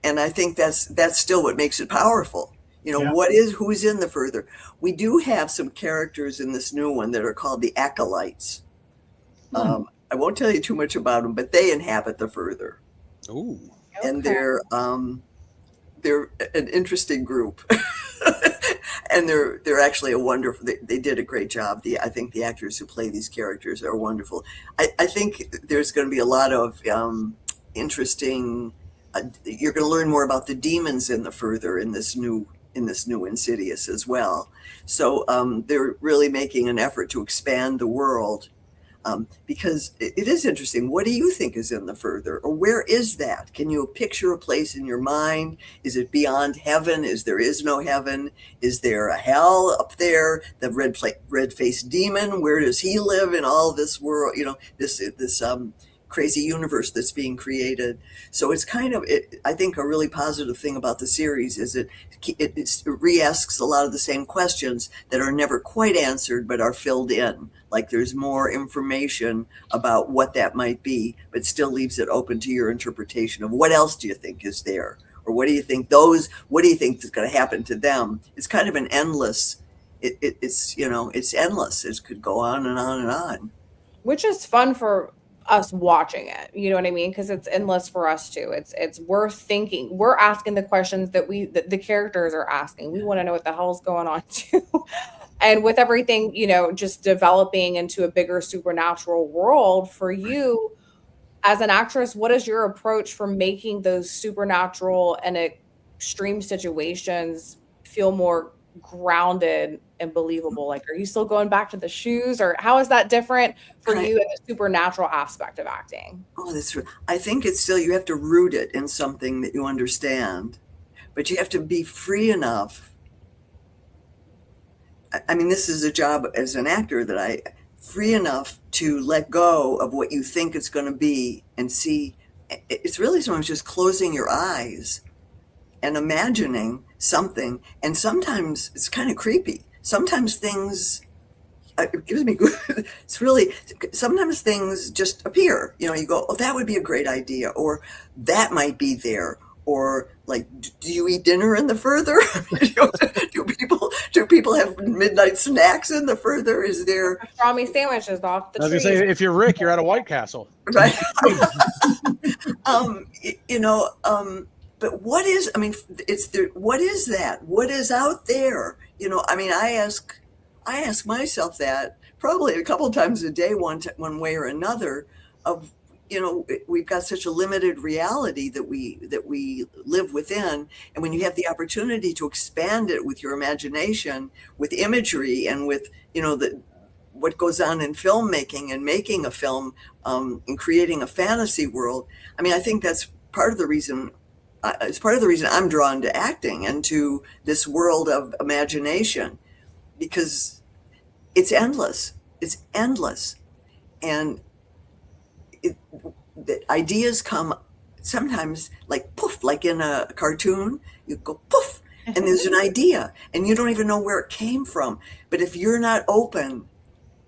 And I think that's still what makes it powerful. You know, who's in the further? We do have some characters in this new one that are called the acolytes. I won't tell you too much about them, but they inhabit the further. Ooh. and they're an interesting group. And they're actually a wonderful. They did a great job. I think the actors who play these characters are wonderful. I think there's going to be a lot of interesting. You're going to learn more about the demons in the further in this new Insidious as well. So they're really making an effort to expand the world. Because it is interesting. What do you think is in the further, or where is that? Can you picture a place in your mind? Is it beyond heaven? Is no heaven? Is there a hell up there? The red-faced demon, where does he live in all this world? This crazy universe that's being created. So it's kind of, I think a really positive thing about the series is it re-asks a lot of the same questions that are never quite answered but are filled in. Like there's more information about what that might be, but still leaves it open to your interpretation of what else do you think is there? Or what do you think is going to happen to them? It's kind of an endless, it's endless. It could go on and on and on. Which is fun for us watching it, you know what I mean? Because it's endless for us too. It's worth thinking. We're asking the questions that the characters are asking. We want to know what the hell's going on too. And with everything, just developing into a bigger supernatural world for you as an actress, what is your approach for making those supernatural and extreme situations feel more grounded and believable? Like, are you still going back to the shoes, or how is that different for you in the supernatural aspect of acting? Oh, I think it's still, you have to root it in something that you understand, but you have to be free enough. I mean, this is a job as an actor that free enough to let go of what you think it's going to be and see. It's really sometimes just closing your eyes and imagining something. And sometimes it's kind of creepy. Sometimes things, it gives me good, sometimes things just appear. You go, oh, that would be a great idea. Or that might be there. Or like, do you eat dinner in the further? Do people have midnight snacks in the further? Is there pastrami sandwiches off the tree? I was gonna say, if you're Rick, you're at a White Castle, right? But what is? I mean, what is that? What is out there? I mean, I ask myself that probably a couple of times a day, one way or another. Of we've got such a limited reality that we live within, and when you have the opportunity to expand it with your imagination, with imagery, and with what goes on in filmmaking and making a film, and creating a fantasy world. I mean, I think that's part of the reason. It's part of the reason I'm drawn to acting and to this world of imagination, because it's endless. It's endless, and the ideas come sometimes like poof, like in a cartoon, you go poof, and there's an idea and you don't even know where it came from. But if you're not open,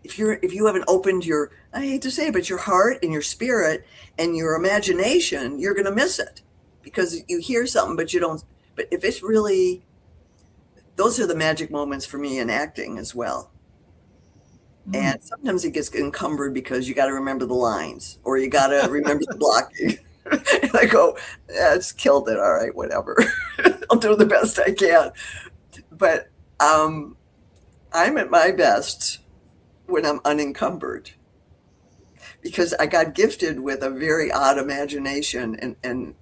if you haven't opened your, I hate to say it, but your heart and your spirit and your imagination, you're going to miss it, because you hear something, but you don't. But if it's really, those are the magic moments for me in acting as well. And sometimes it gets encumbered because you got to remember the lines, or you got to remember the blocking. And I go, yeah, it's killed it. All right, whatever. I'll do the best I can. But I'm at my best when I'm unencumbered, because I got gifted with a very odd imagination and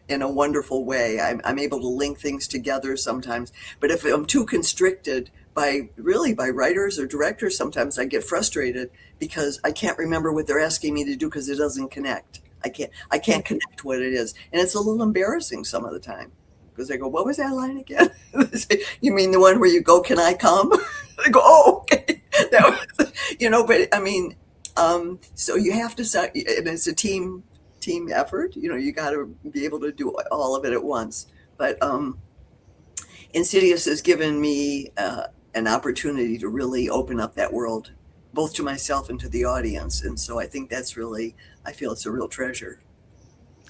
in a wonderful way. I'm able to link things together sometimes. But if I'm too constricted by writers or directors, sometimes I get frustrated because I can't remember what they're asking me to do because it doesn't connect. I can't connect what it is. And it's a little embarrassing some of the time, because I go, what was that line again? Say, you mean the one where you go, can I come? I go, oh, okay. But I mean, so you have to start, and it's a team effort. You got to be able to do all of it at once. But Insidious has given me an opportunity to really open up that world, both to myself and to the audience. And so I think that's really, I feel it's a real treasure.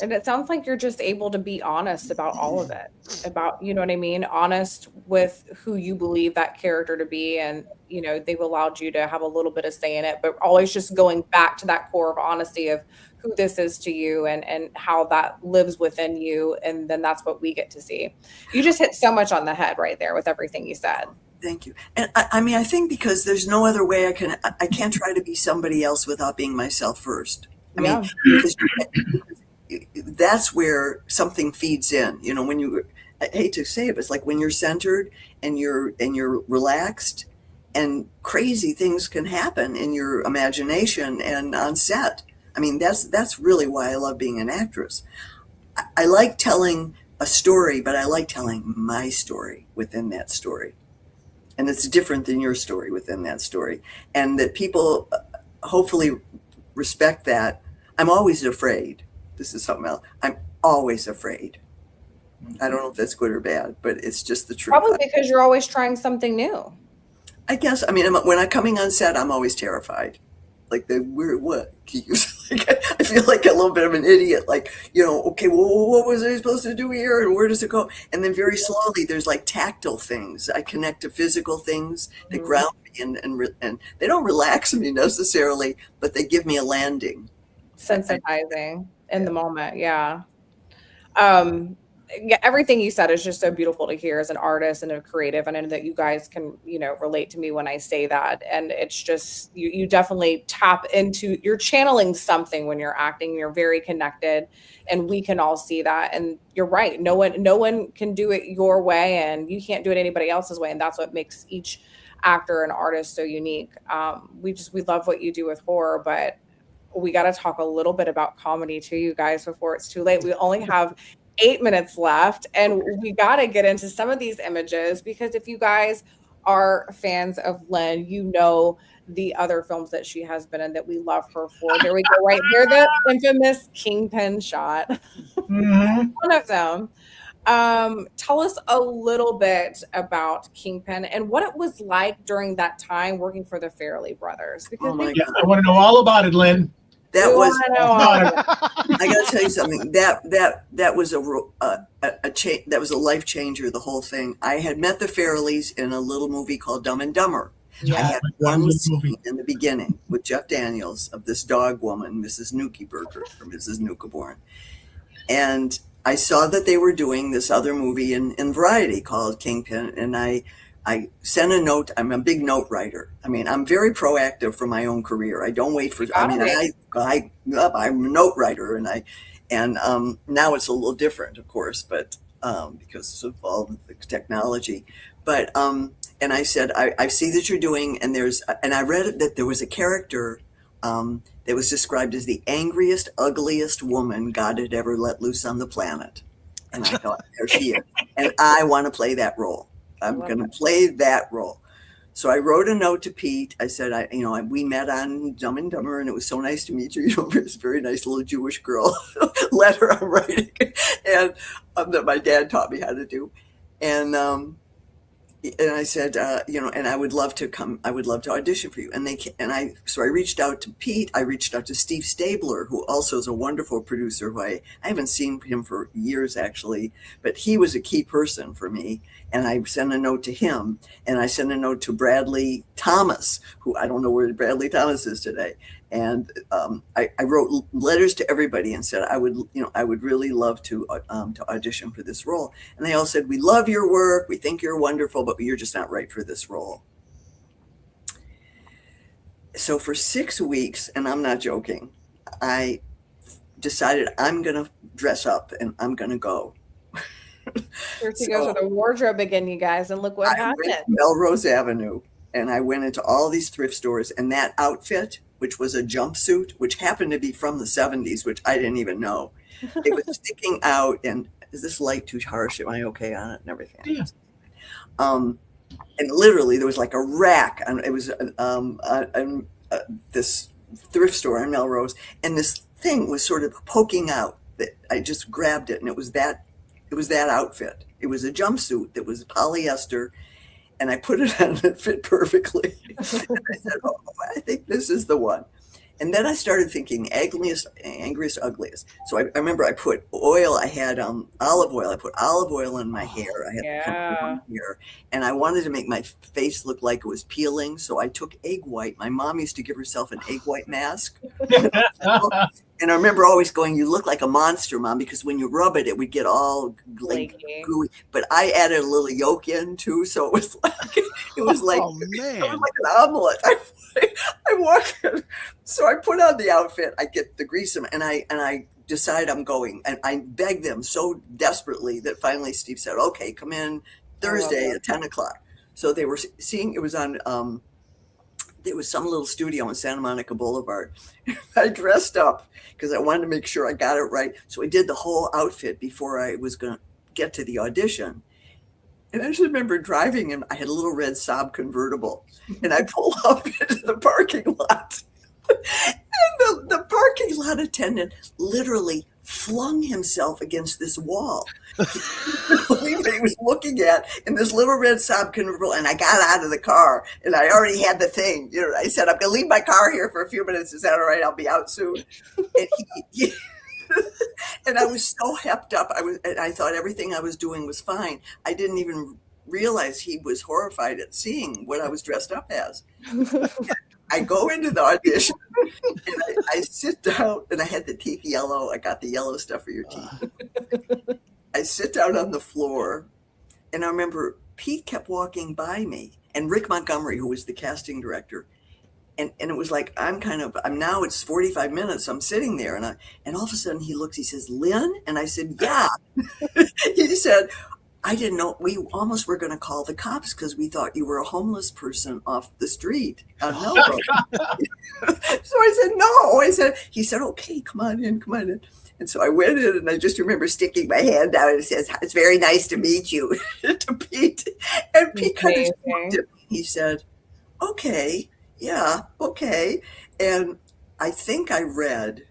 And it sounds like you're just able to be honest about all of it, about, you know what I mean? Honest with who you believe that character to be. And, you know, they've allowed you to have a little bit of say in it, but always just going back to that core of honesty of who this is to you and how that lives within you. And then that's what we get to see. You just hit so much on the head right there with everything you said. Thank you. And I mean, I think because there's no other way I can't try to be somebody else without being myself first. I mean, because that's where something feeds in, you know, when you, I hate to say it, but it's like when you're centered and you're relaxed, and crazy things can happen in your imagination and on set. I mean, that's really why I love being an actress. I like telling a story, but I like telling my story within that story. And it's different than your story within that story. And that people hopefully respect that. I'm always afraid. This is something else. I'm always afraid. I don't know if that's good or bad, but it's just the truth. Probably because you're always trying something new. I guess. I mean, when I'm coming on set, I'm always terrified. Like what? I feel like a little bit of an idiot. Like, you know, okay, well, what was I supposed to do here, and where does it go? And then very slowly, there's like tactile things. I connect to physical things that ground me, and they don't relax me necessarily, but they give me a landing. Sensitizing in the moment. Yeah. Yeah, everything you said is just so beautiful to hear as an artist and a creative. And I know that you guys can, you know, relate to me when I say that. And it's just, you definitely tap into, you're channeling something when you're acting. You're very connected, and we can all see that. And you're right. No one can do it your way, and you can't do it anybody else's way. And that's what makes each actor and artist so unique. We love what you do with horror, but we got to talk a little bit about comedy too, you guys, before it's too late. We only have 8 minutes left, and we got to get into some of these images, because if you guys are fans of Lin, you know the other films that she has been in that we love her for. There we go, right there, the infamous Kingpin shot. One of them. Tell us a little bit about Kingpin and what it was like during that time working for the Farrelly brothers. Because I want to know all about it, Lin. That was, I got to tell you something. That was that was a life changer. The whole thing. I had met the Farrellys in a little movie called Dumb and Dumber. I had one scene in the beginning with Jeff Daniels of this dog woman, Mrs. Nukeberger, or Mrs. Nukeborn, and I saw that they were doing this other movie in Variety called Kingpin, and I sent a note. I'm a big note writer. I mean, I'm very proactive for my own career. I don't wait for. I'm a note writer, and now it's a little different, of course, but because of all the technology. But and I said, I see that you're doing, and I read that there was a character that was described as the angriest, ugliest woman God had ever let loose on the planet, and I thought, there she is, and I want to play that role. I'm going to play that role. So I wrote a note to Pete. I said, we met on Dumb and Dumber, and it was so nice to meet you. You know, this very nice little Jewish girl letter I'm writing, and that my dad taught me how to do. And I said, and I would love to come. I would love to audition for you. So I reached out to Pete. I reached out to Steve Stabler, who also is a wonderful producer. Who I haven't seen him for years, actually, but he was a key person for me. And I sent a note to him, and I sent a note to Bradley Thomas, who I don't know where Bradley Thomas is today. And I wrote letters to everybody and said I would really love to audition for this role. And they all said, "We love your work. We think you're wonderful, but you're just not right for this role." So for 6 weeks, and I'm not joking, I decided I'm going to dress up and I'm going to go. Here she goes with a wardrobe again, you guys, and look what happened. Went to Melrose Avenue, and I went into all these thrift stores, and that outfit, which was a jumpsuit, which happened to be from the 70s, which I didn't even know. It was sticking out, and is this light too harsh? Am I okay on it and everything? Yeah. And literally, there was like a rack, and it was this thrift store in Melrose, and this thing was sort of poking out. That I just grabbed it, and it was that outfit. It was a jumpsuit that was polyester, and I put it on and it fit perfectly. And I said, "Oh, I think this is the one." And then I started thinking ugliest, angriest, ugliest. So I remember I put oil. I had olive oil. I put olive oil in my hair. I had hair, and I wanted to make my face look like it was peeling. So I took egg white. My mom used to give herself an egg white mask. And I remember always going, "You look like a monster, Mom," because when you rub it, it would get all like gooey. But I added a little yolk in too, so it was like oh, man. It was like an omelet. I walk in, so I put on the outfit. I get the grease, and I decide I'm going, and I beg them so desperately that finally Steve said, "Okay, come in Thursday at 10:00." So they were seeing. It was on. There was some little studio on Santa Monica Boulevard. I dressed up because I wanted to make sure I got it right. So I did the whole outfit before I was going to get to the audition. And I just remember driving, and I had a little red Saab convertible, and I pull up into the parking lot. And the parking lot attendant literally flung himself against this wall. Believe what he was looking at in this little red Saab convertible, and I got out of the car, and I already had the thing. You know, I said, "I'm going to leave my car here for a few minutes. Is that all right? I'll be out soon." And he and I was so hepped up. I thought everything I was doing was fine. I didn't even realize he was horrified at seeing what I was dressed up as. I go into the audition, and I sit down, and I had the teeth yellow. I got the yellow stuff for your teeth. I sit down on the floor, and I remember Pete kept walking by me, and Rick Montgomery, who was the casting director. And it was like, I'm now it's 45 minutes. I'm sitting there, and all of a sudden he looks, he says, "Lynn?" And I said, "Yeah." He said, "I didn't know, we almost were going to call the cops because we thought you were a homeless person off the street on Melrose." So I said, "No." He said, "Okay, come on in. And so I went in, and I just remember sticking my hand out, and it says, "It's very nice to meet you," to Pete. And Pete kind of looked at me. He said, "Okay, yeah, okay." And I think I read,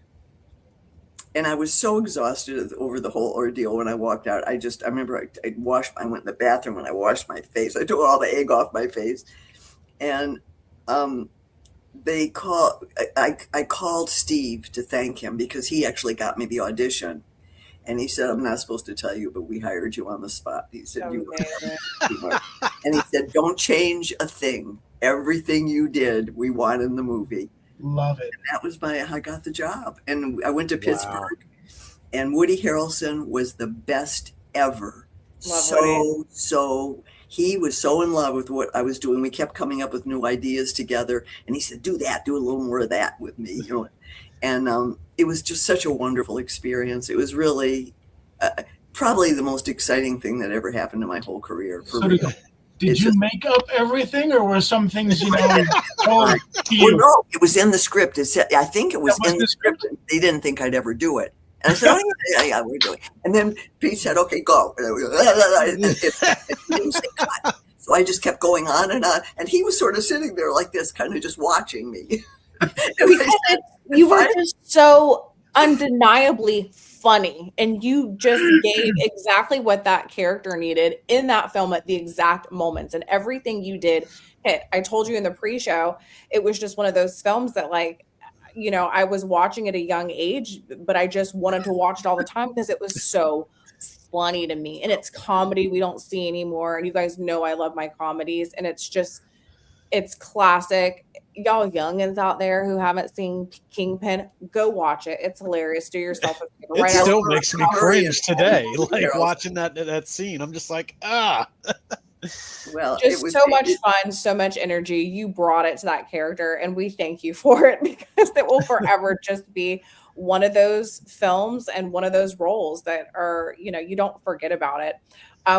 and I was so exhausted over the whole ordeal when I walked out. I remember I went in the bathroom, and I washed my face. I took all the egg off my face. And I called Steve to thank him because he actually got me the audition. And he said, "I'm not supposed to tell you, but we hired you on the spot." He said, and he said, "Don't change a thing. Everything you did, we want in the movie." Love it. And that was I got the job. And I went to Pittsburgh, and Woody Harrelson was the best ever. He was so in love with what I was doing. We kept coming up with new ideas together, and he said, "Do that, do a little more of that with me," you know. And it was just such a wonderful experience. It was really probably the most exciting thing that ever happened in my whole career. Did you make up everything, or were some things, told to you? Well, no, it was in the script. I think it was in the script. They didn't think I'd ever do it. And I said, "Oh, yeah, we're doing it." And then Pete said, "Okay, go." And he didn't say cut. So I just kept going on, and he was sort of sitting there like this, kind of just watching me. You were just so undeniably funny, and you just gave exactly what that character needed in that film at the exact moments, and everything you did hit. I told you in the pre-show, it was just one of those films that, like, I was watching at a young age, but I just wanted to watch it all the time because it was so funny to me. And it's comedy we don't see anymore. And you guys know I love my comedies, and it's classic. Y'all youngins out there who haven't seen Kingpin, go watch it. It's hilarious. Do yourself a favor. It still makes me cringe today, like watching that scene. I'm just like, Well, just so much fun, so much energy. You brought it to that character, and we thank you for it because it will forever just be one of those films and one of those roles that are, you don't forget about it.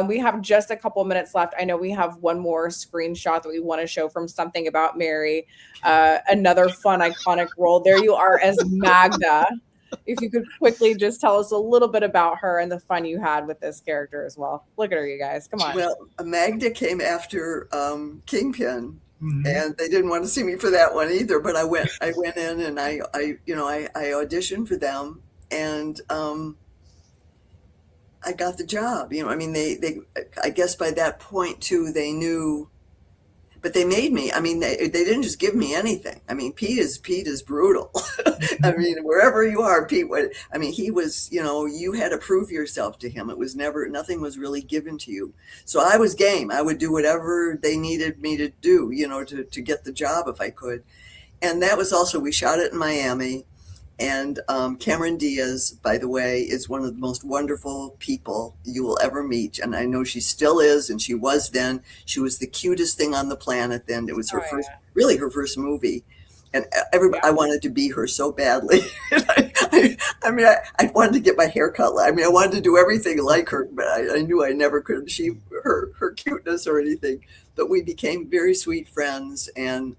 We have just a couple minutes left. I know we have one more screenshot that we want to show from Something About Mary, another fun, iconic role. There you are as Magda. If you could quickly just tell us a little bit about her and the fun you had with this character as well. Look at her, you guys. Come on. Well, Magda came after Kingpin, and they didn't want to see me for that one either. But I went in, and I auditioned for them, and I got the job. They I guess by that point too, they knew. but they made me. I mean, they didn't just give me anything. I mean, Pete is brutal. I mean, wherever you are, Pete. He was. You had to prove yourself to him. It was nothing was really given to you. So I was game. I would do whatever they needed me to do. To get the job if I could. And that was also, we shot it in Miami. And Cameron Diaz, by the way, is one of the most wonderful people you will ever meet. And I know she still is, and she was then. She was the cutest thing on the planet then. It was her her first movie. And everybody, I wanted to be her so badly. I wanted to get my hair cut. I wanted to do everything like her, but I knew I never could achieve her cuteness or anything. But we became very sweet friends, and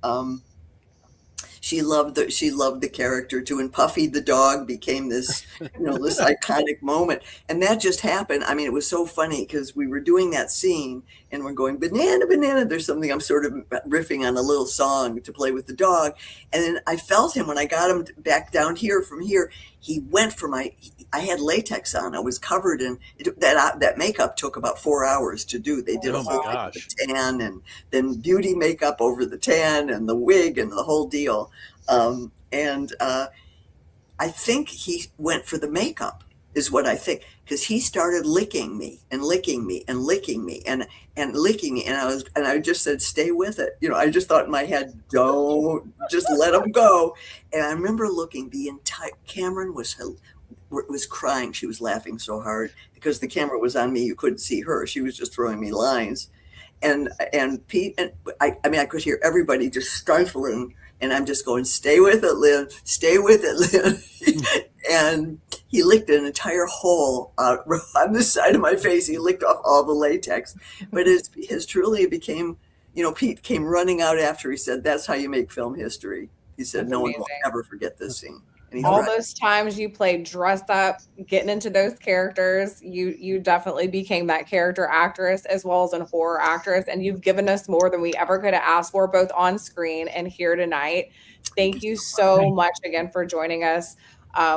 she loved the character too, and Puffy the dog became this, this iconic moment. And that just happened. I mean, it was so funny because we were doing that scene and we're going, banana, banana. There's something, I'm sort of riffing on a little song to play with the dog. And then I felt him when I got him back down here from here. He went for I had latex on. I was covered in that makeup took about 4 hours to do. They did a whole tan and then beauty makeup over the tan and the wig and the whole deal. I think he went for the makeup is what I think, because he started licking me and licking me and licking me and licking me. And I just said, stay with it. I just thought in my head, don't just let him go. And I remember looking, Cameron was crying. She was laughing so hard because the camera was on me. You couldn't see her. She was just throwing me lines. And Pete, and I could hear everybody just stifling. And I'm just going, stay with it, Lin. Stay with it, Lin. And he licked an entire hole on this side of my face. He licked off all the latex. But his truly became, Pete came running out after. He said, that's how you make film history. He said, that's no amazing. One will ever forget this scene. All those times you played dressed up, getting into those characters, you definitely became that character actress as well as a horror actress. And you've given us more than we ever could have asked for, both on screen and here tonight. Thank you so much again for joining us.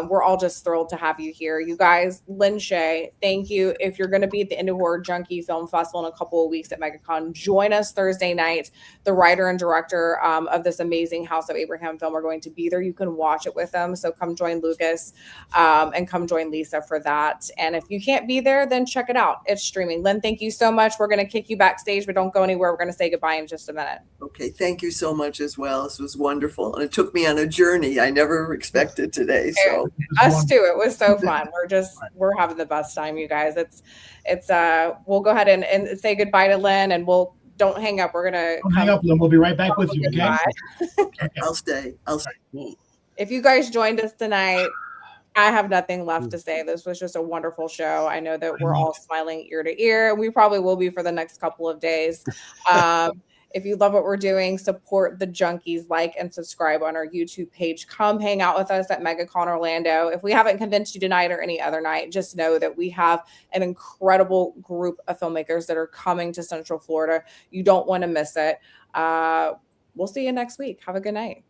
We're all just thrilled to have you here. You guys, Lin Shaye, thank you. If you're going to be at the Indie Horror Junkie Film Festival in a couple of weeks at MegaCon, join us Thursday night. The writer and director of this amazing House of Abraham film are going to be there. You can watch it with them. So come join Lucas and come join Lisa for that. And if you can't be there, then check it out. It's streaming. Lin, thank you so much. We're going to kick you backstage, but don't go anywhere. We're going to say goodbye in just a minute. Okay. Thank you so much as well. This was wonderful. And it took me on a journey I never expected today. So. Us too. It was so fun. We're having the best time, you guys. We'll go ahead and say goodbye to Lin, and don't hang up. We're gonna hang up, Lin. We'll be right back with you. Okay. I'll stay. If you guys joined us tonight, I have nothing left to say. This was just a wonderful show. I know that we're all smiling ear to ear. We probably will be for the next couple of days. If you love what we're doing, support the Junkies, like and subscribe on our YouTube page. Come hang out with us at MegaCon Orlando. If we haven't convinced you tonight or any other night, just know that we have an incredible group of filmmakers that are coming to Central Florida. You don't want to miss it. We'll see you next week. Have a good night.